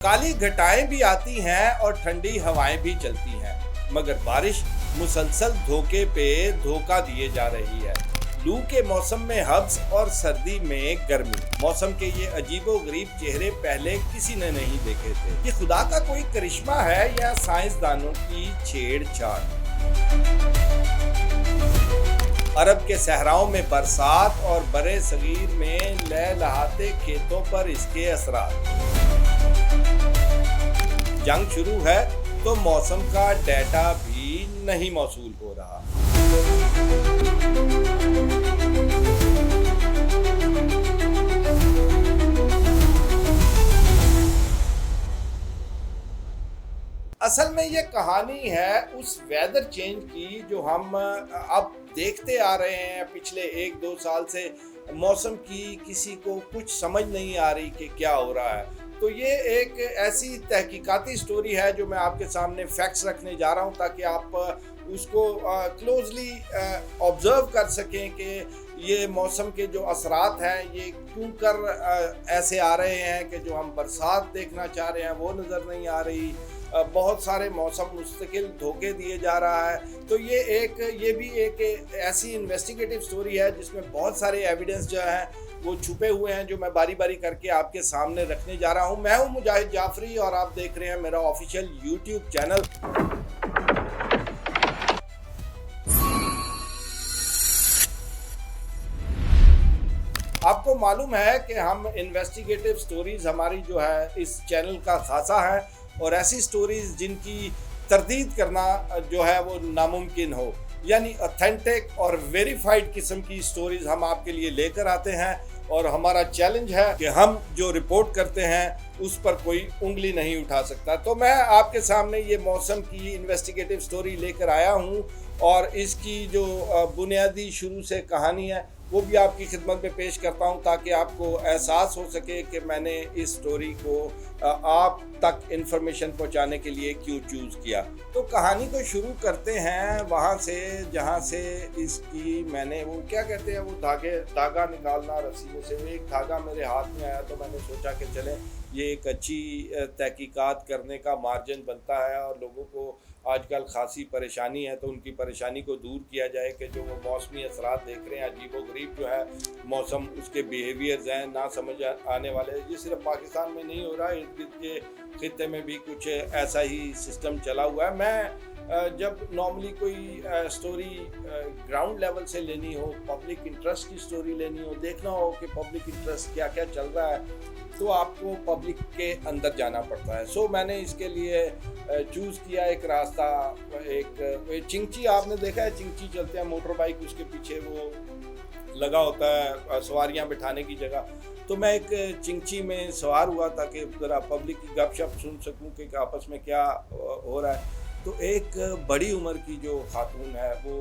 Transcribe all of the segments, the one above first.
काली घटाएं भी आती हैं और ठंडी हवाएं भी चलती हैं, मगर बारिश मुसलसल धोखे पे धोखा दिए जा रही है। लू के मौसम में हब्स और सर्दी में गर्मी। मौसम के ये अजीबोगरीब चेहरे पहले किसी ने नहीं देखे थे। ये खुदा का कोई करिश्मा है या साइंसदानों की छेड़छाड़? अरब के सहराओं में बरसात और बरे सगीर में लहलहाते खेतों पर इसके असरात। जंग शुरू है तो मौसम का डेटा भी नहीं मौसूल हो रहा। असल में ये कहानी है उस वेदर चेंज की जो हम अब देखते आ रहे हैं पिछले 1-2 साल से। मौसम की किसी को कुछ समझ नहीं आ रही कि क्या हो रहा है। तो ये एक ऐसी तहकीकाती स्टोरी है जो मैं आपके सामने फैक्ट्स रखने जा रहा हूँ, ताकि आप उसको क्लोजली ऑब्जर्व कर सकें कि ये मौसम के जो असरात हैं ये क्यों कर ऐसे आ रहे हैं कि जो हम बरसात देखना चाह रहे हैं वो नज़र नहीं आ रही। बहुत सारे मौसम मुस्तकिल धोखे दिए जा रहा है। तो ये भी एक ऐसी इन्वेस्टिगेटिव स्टोरी है जिसमें बहुत सारे एविडेंस जो हैं वो छुपे हुए हैं, जो मैं बारी बारी करके आपके सामने रखने जा रहा हूं। मैं हूं मुजाहिद जाफरी और आप देख रहे हैं मेरा ऑफिशियल यूट्यूब चैनल। आपको मालूम है कि हम इन्वेस्टिगेटिव स्टोरीज हमारी जो है इस चैनल का खासा है, और ऐसी स्टोरीज जिनकी तरदीद करना जो है वो नामुमकिन हो, यानी ऑथेंटिक और वेरीफाइड किस्म की स्टोरीज हम आपके लिए लेकर आते हैं। और हमारा चैलेंज है कि हम जो रिपोर्ट करते हैं उस पर कोई उंगली नहीं उठा सकता। तो मैं आपके सामने ये मौसम की इन्वेस्टिगेटिव स्टोरी लेकर आया हूँ, और इसकी जो बुनियादी शुरू से कहानी है वो भी आपकी खिदमत में पेश करता हूँ, ताकि आपको एहसास हो सके कि मैंने इस स्टोरी को आप तक इंफॉर्मेशन पहुँचाने के लिए क्यों चूज़ किया। तो कहानी को शुरू करते हैं वहाँ से जहाँ से इसकी मैंने वो क्या कहते हैं वो धागा निकालना रस्सी में से। वो एक धागा मेरे हाथ में आया तो मैंने सोचा कि चलें ये एक अच्छी तहकीकात करने का मार्जिन बनता है, और लोगों को आजकल खासी परेशानी है तो उनकी परेशानी को दूर किया जाए कि जो वो मौसमी असरात देख रहे हैं अजीबोगरीब जो है मौसम, उसके बिहेवियर्स हैं ना समझ आने वाले। ये सिर्फ पाकिस्तान में नहीं हो रहा, इर्द गिर्द के खित्ते में भी कुछ ऐसा ही सिस्टम चला हुआ है। मैं जब नॉर्मली कोई स्टोरी ग्राउंड लेवल से लेनी हो, पब्लिक इंटरेस्ट की स्टोरी लेनी हो, देखना हो कि पब्लिक इंटरेस्ट क्या क्या चल रहा है, तो आपको पब्लिक के अंदर जाना पड़ता है। सो मैंने इसके लिए चूज़ किया एक रास्ता। एक चिंची, आपने देखा है चिंची चलते हैं मोटर बाइक, उसके पीछे वो लगा होता है सवारियां बिठाने की जगह। तो मैं एक चिंची में सवार हुआ ताकि ज़रा पब्लिक की गपशप सुन सकूं कि आपस में क्या हो रहा है। तो एक बड़ी उम्र की जो खातून है वो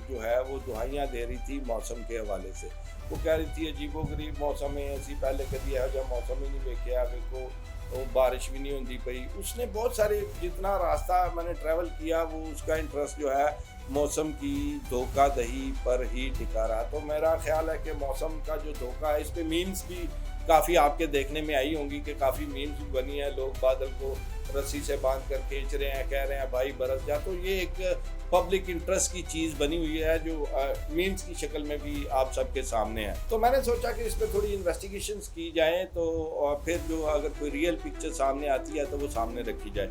जो है वो दुआइयाँ दे रही थी मौसम के हवाले से। वो कह रही थी अजीबोगरीब मौसम है, ऐसी पहले कभी है जब मौसम ही नहीं वेख्या, देखो तो बारिश भी नहीं होती पई। उसने बहुत सारे जितना रास्ता मैंने ट्रैवल किया वो उसका इंटरेस्ट जो है मौसम की धोखाधही पर ही टिका रहा। तो मेरा ख्याल है कि मौसम का जो धोखा है इस पे मीम्स भी काफ़ी आपके देखने में आई होंगी कि काफ़ी मीम्स भी बनी है, लोग बादल को रस्सी से बांध कर खींच रहे हैं, कह रहे हैं भाई बरस जा। तो ये एक पब्लिक इंटरेस्ट की चीज़ बनी हुई है जो मीम्स की शक्ल में भी आप सबके सामने है। तो मैंने सोचा कि इस पर थोड़ी इन्वेस्टिगेशंस की जाएँ, तो फिर जो अगर कोई रियल पिक्चर सामने आती है तो वो सामने रखी जाए।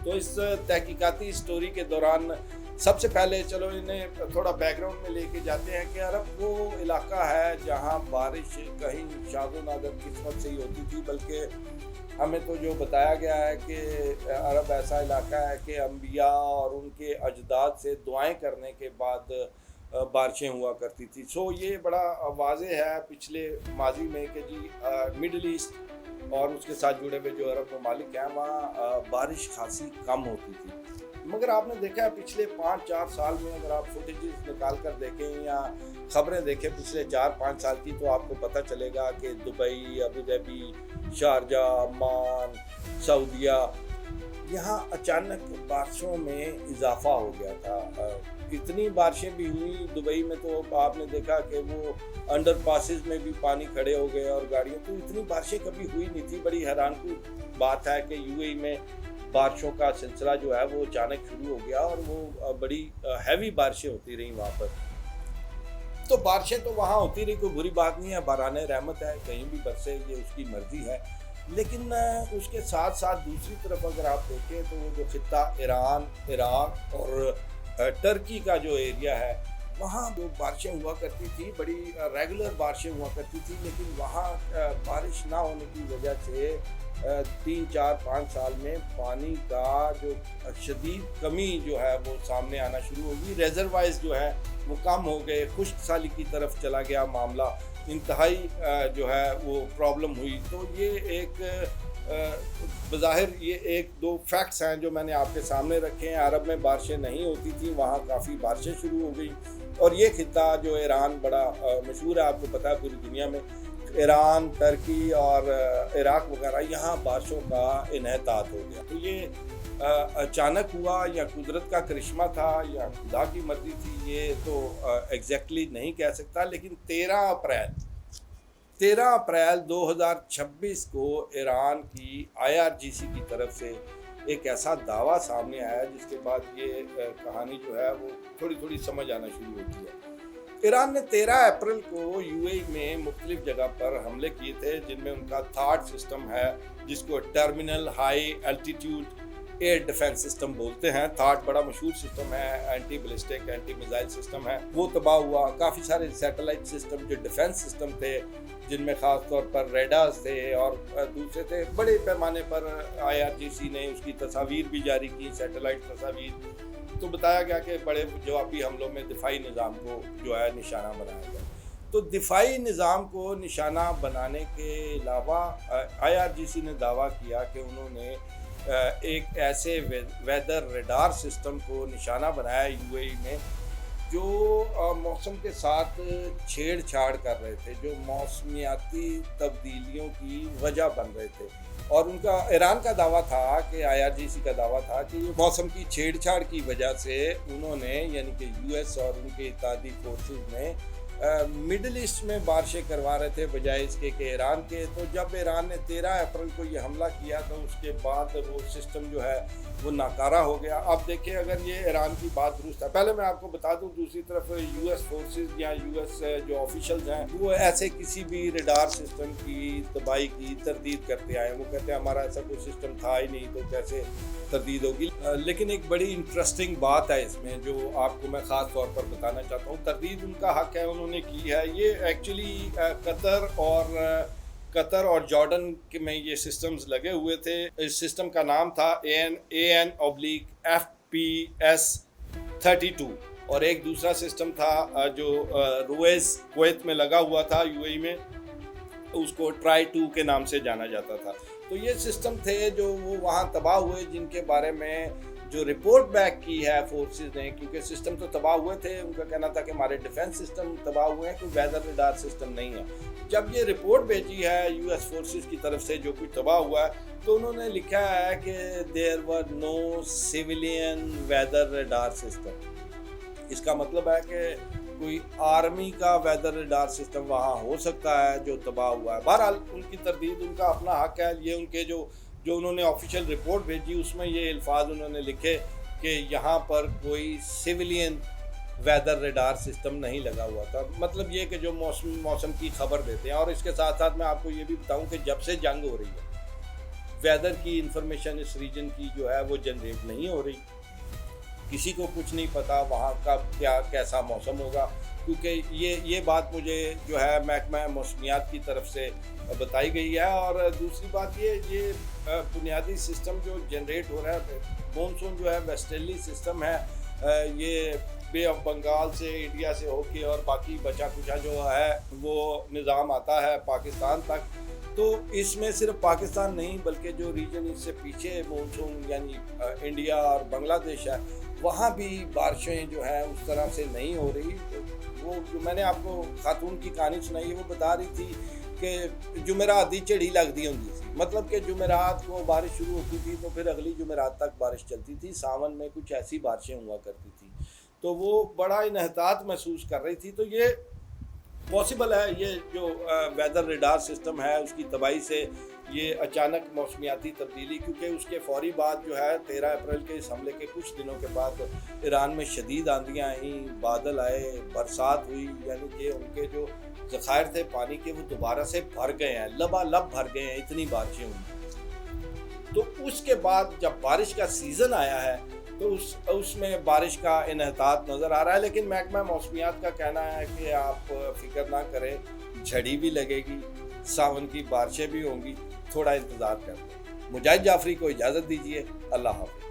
तो इस तहकीकाती स्टोरी के दौरान सबसे पहले चलो इन्हें थोड़ा बैकग्राउंड में लेके जाते हैं कि अरब वो इलाका है जहाँ बारिश कहीं शादो नादर किस्मत से ही होती थी, बल्कि हमें तो जो बताया गया है कि अरब ऐसा इलाका है कि अंबिया और उनके अजदाद से दुआएं करने के बाद बारिशें हुआ करती थी। सो ये बड़ा वाज़ेह है पिछले माजी में कि जी मिडल ईस्ट और उसके साथ जुड़े हुए जो अरब ममालिक हैं वहाँ बारिश खासी कम होती थी। मगर आपने देखा है पिछले 5-4 साल में अगर आप फुटेजेस निकाल कर देखें या खबरें देखें पिछले 4-5 साल की, तो आपको पता चलेगा कि Dubai, Abu Dhabi, Sharjah, Amman, सऊदिया, यहाँ अचानक बारिशों में इजाफा हो गया था। इतनी बारिशें भी हुई दुबई में, तो आपने देखा कि वो अंडर पासेस में भी पानी खड़े हो गए और गाड़ियों, तो इतनी बारिशें कभी हुई नहीं थी। बड़ी हैरान की बात है कि यूएई में बारिशों का सिलसिला जो है वो अचानक शुरू हो गया और वो बड़ी हैवी बारिशें होती रहीं वहाँ पर। तो बारिशें तो वहाँ होती रही, कोई बुरी बात नहीं है, बाराने रहमत है, कहीं भी बरसे ये उसकी मर्जी है। लेकिन उसके साथ साथ दूसरी तरफ अगर आप देखें तो वो जो खित्ता ईरान, इराक और टर्की का जो एरिया है, वहाँ जो बारिशें हुआ करती थी, बड़ी रेगुलर बारिशें हुआ करती थी, लेकिन वहाँ बारिश ना होने की वजह से 3, 4, 5 साल में पानी का जो शदीद कमी जो है वो सामने आना शुरू होगी। रिजर्वाइज जो है वो कम हो गए, खुश्क साली की तरफ चला गया मामला, इंतहाई जो है वो प्रॉब्लम हुई। तो ये एक बज़ाहिर ये एक दो फैक्ट्स हैं जो मैंने आपके सामने रखे हैं। अरब में बारिशें नहीं होती थी, वहाँ काफ़ी बारिशें शुरू हो गई। और ये खित्ता जो ईरान बड़ा मशहूर है, आपको पता है पूरी दुनिया में, ईरान, टर्की और इराक वगैरह, यहाँ बारिशों का इन्हतात हो गया। तो ये अचानक हुआ या कुदरत का करिश्मा था या खुदा की मर्जी थी, ये तो एग्जैक्टली नहीं कह सकता। लेकिन 13 अप्रैल 2026 को ईरान की IRGC की तरफ से एक ऐसा दावा सामने आया जिसके बाद ये कहानी जो है वो थोड़ी थोड़ी समझ आना शुरू होती है। ईरान ने 13 अप्रैल को यूएई में मुख्तलिफ जगह पर हमले किए थे, जिनमें उनका थार्ड सिस्टम है जिसको terminal high altitude air defence system बोलते हैं। थार्ड बड़ा मशहूर सिस्टम है, anti ballistic anti missile system है, वो तबाह हुआ। काफ़ी सारे सैटेलाइट सिस्टम जो डिफेंस सिस्टम थे, जिनमें ख़ास तौर पर रेडार्स थे और दूसरे थे, बड़े पैमाने पर IRGC ने उसकी तस्वीर भी जारी की, सैटेलाइट तस्वीर। तो बताया गया कि बड़े जवाबी हमलों में दिफाई निज़ाम को जो है निशाना बनाया गया। तो दिफाई निज़ाम को निशाना बनाने के अलावा IRGC ने दावा किया कि उन्होंने एक ऐसे वेदर रडार सिस्टम को निशाना बनाया यूएई में जो मौसम के साथ छेड़छाड़ कर रहे थे, जो मौसमियाती तब्दीलियों की वजह बन रहे थे। और उनका ईरान का दावा था कि IRGC का दावा था कि ये मौसम की छेड़छाड़ की वजह से उन्होंने, यानी कि US और उनके इत्तेहादी फोर्सेस ने मिडल ईस्ट में बारिशें करवा रहे थे बजाय इसके कि ईरान के। तो जब ईरान ने 13 अप्रैल को ये हमला किया तो उसके बाद वो सिस्टम जो है वो नाकारा हो गया। अब देखिए, अगर ये ईरान की बात दुरुस्त है, पहले मैं आपको बता दूं, दूसरी तरफ US फोर्सेस या US जो ऑफिशियल्स हैं वो ऐसे किसी भी रडार सिस्टम की तबाही की तरदीद करते आए। वो कहते हैं हमारा ऐसा कोई सिस्टम था ही नहीं, तो कैसे तरदीद होगी। लेकिन एक बड़ी इंटरेस्टिंग बात है इसमें जो आपको मैं ख़ास तौर पर बताना चाहता हूँ। तरदीद उनका हक है, उन्होंने की है। ये एक्चुअली कतर और जॉर्डन के में ये सिस्टम्स लगे हुए थे। इस सिस्टम का नाम था AN/FPS 32 और एक दूसरा सिस्टम था जो रुएस कुवैत में लगा हुआ था यूएई में, उसको ट्राई 2 के नाम से जाना जाता था। तो ये सिस्टम थे जो वो वहाँ तबाह हुए, जिनके बारे में जो रिपोर्ट बैक की है फोर्सेस ने, क्योंकि सिस्टम तो तबाह हुए थे। उनका कहना था कि हमारे डिफेंस सिस्टम तबाह हुए हैं, कोई वेदर रडार सिस्टम नहीं है। जब ये रिपोर्ट भेजी है US फोर्सेस की तरफ से जो कुछ तबाह हुआ है, तो उन्होंने लिखा है कि there were no civilian weather radar system. इसका मतलब है कि कोई आर्मी का वेदर रडार सिस्टम वहाँ हो सकता है जो तबाह हुआ है। बहरहाल उनकी तरदीद, उनका अपना हक है। ये उनके जो उन्होंने ऑफिशियल रिपोर्ट भेजी उसमें ये अल्फाज उन्होंने लिखे कि यहाँ पर कोई सिविलियन वेदर रडार सिस्टम नहीं लगा हुआ था। मतलब ये कि जो मौसम की खबर देते हैं। और इसके साथ साथ मैं आपको ये भी बताऊं कि जब से जंग हो रही है, वेदर की इंफॉर्मेशन इस रीजन की जो है वो जनरेट नहीं हो रही। किसी को कुछ नहीं पता वहाँ का क्या कैसा मौसम होगा, क्योंकि ये बात मुझे जो है महकमा मौसमियात की तरफ से बताई गई है। और दूसरी बात ये बुनियादी सिस्टम जो जनरेट हो रहा है, मानसून जो है वेस्टर्ली सिस्टम है, ये बे ऑफ बंगाल से, इंडिया से होके और बाकी बचा कुचा जो है वो निज़ाम आता है पाकिस्तान तक। तो इसमें सिर्फ पाकिस्तान नहीं बल्कि जो रीजन इससे पीछे मानसून यानी इंडिया और बांग्लादेश है, वहाँ भी बारिशें जो है उस तरह से नहीं हो रही। तो वो जो मैंने आपको खातून की कहानी सुनाई है वो बता रही थी کہ جمعرات دی جھڑی لگتی ہوتی تھی، مطلب کہ جمعرات کو بارش شروع ہوتی تھی تو پھر اگلی جمعرات تک بارش چلتی تھی. ساون میں کچھ ایسی بارشیں ہوا کرتی تھی تو وہ بڑا انحطاط محسوس کر رہی تھی. تو یہ پاسبل ہے، یہ جو ویدر ریڈار سسٹم ہے اس کی تباہی سے یہ اچانک موسمیاتی تبدیلی، کیونکہ اس کے فوری بعد جو ہے 13 اپریل کے اس حملے کے کچھ دنوں کے بعد ایران میں شدید آندھیاں آئیں، بادل آئے، برسات ہوئی، یعنی کہ ان کے جو ذخائر تھے پانی کے وہ دوبارہ سے بھر گئے ہیں، لبالب بھر گئے ہیں، اتنی بارشیں ہوئی. تو اس کے بعد جب بارش کا سیزن آیا ہے تو اس میں بارش کا انحطاط نظر آ رہا ہے. لیکن محکمہ موسمیات کا کہنا ہے کہ آپ فکر نہ کریں، جھڑی بھی لگے گی، ساون کی بارشیں بھی ہوں گی، تھوڑا انتظار کر لیں. مجاہد جعفری کو اجازت دیجیے، اللہ حافظ.